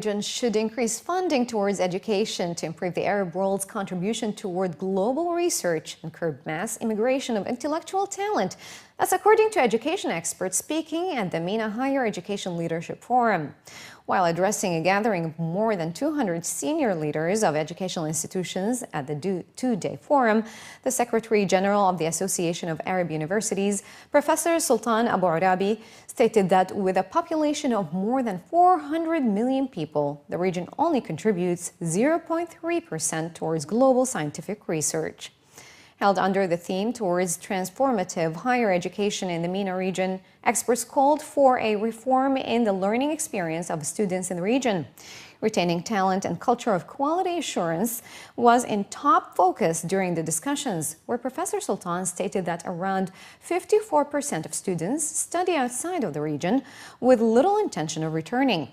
Region should increase funding towards education to improve the Arab world's contribution toward global research and curb mass immigration of intellectual talent. That's according to education experts speaking at the MENA Higher Education Leadership Forum. While addressing a gathering of more than 200 senior leaders of educational institutions at the two-day forum, the Secretary General of the Association of Arab Universities, Professor Sultan Abu Arabi, stated that with a population of more than 400 million people, the region only contributes 0.3% towards global scientific research. Held under the theme towards transformative higher education in the MENA region, experts called for a reform in the learning experience of students in the region. Retaining talent and culture of quality assurance was in top focus during the discussions, where Professor Sultan stated that around 54% of students study outside of the region with little intention of returning.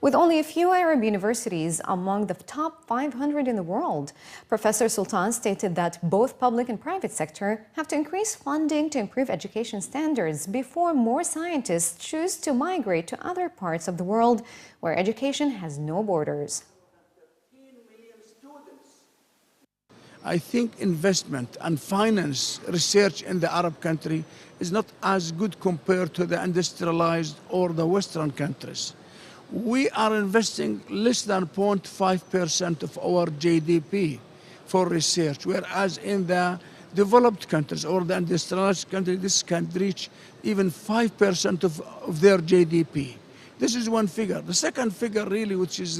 With only a few Arab universities among the top 500 in the world, Professor Sultan stated that both public and private sector have to increase funding to improve education standards before more scientists choose to migrate to other parts of the world where education has no borders. I think investment and finance research in the Arab country is not as good compared to the industrialized or the Western countries. We are investing less than 0.5% of our GDP for research, whereas in the developed countries or the industrialized countries, this can reach even 5% of their GDP. This is one figure. The second figure really, which is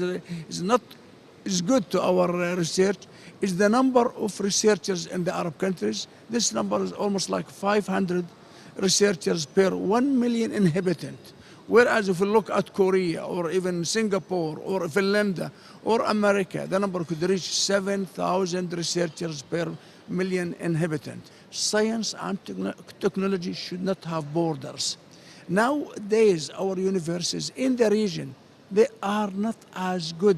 good to our research, is the number of researchers in the Arab countries. This number is almost like 500 researchers per 1 million inhabitants. Whereas if we look at Korea or even Singapore or Finland or America, the number could reach 7,000 researchers per million inhabitants. Science and technology should not have borders. Nowadays, our universities in the region, they are not as good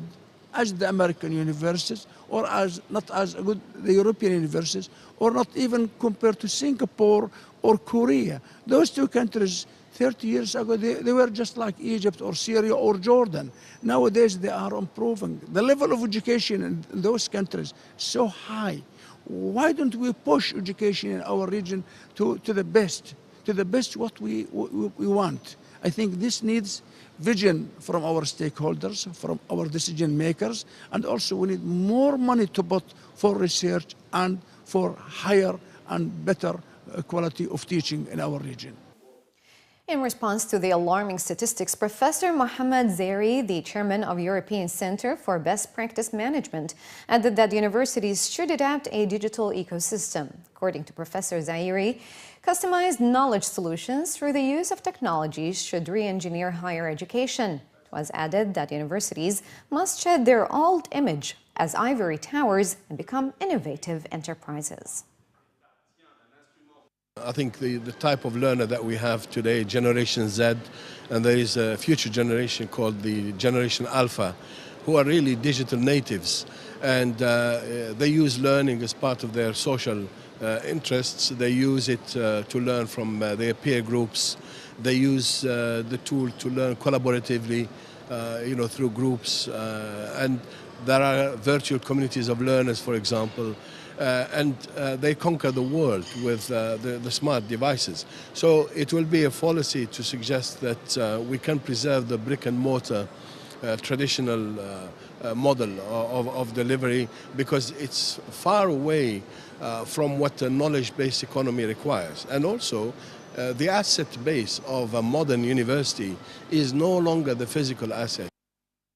as the American universities or not as good the European universities or not even compared to Singapore or Korea. Those two countries 30 years ago, they were just like Egypt or Syria or Jordan. Nowadays, they are improving. The level of education in those countries is so high. Why don't we push education in our region to the best what we want? I think this needs vision from our stakeholders, from our decision makers, and also we need more money to put for research and for higher and better quality of teaching in our region. In response to the alarming statistics, Professor Mohammed Zairi, the chairman of European Center for Best Practice Management, added that universities should adapt a digital ecosystem. According to Professor Zairi, customized knowledge solutions through the use of technologies should re-engineer higher education. It was added that universities must shed their old image as ivory towers and become innovative enterprises. I think the type of learner that we have today, Generation Z, and there is a future generation called the Generation Alpha, who are really digital natives, and they use learning as part of their social interests. They use it to learn from their peer groups. They use the tool to learn collaboratively, through groups, and there are virtual communities of learners, for example. And they conquer the world with the smart devices. So it will be a fallacy to suggest that we can preserve the brick and mortar traditional model of delivery, because it's far away from what a knowledge-based economy requires. And also, the asset base of a modern university is no longer the physical asset.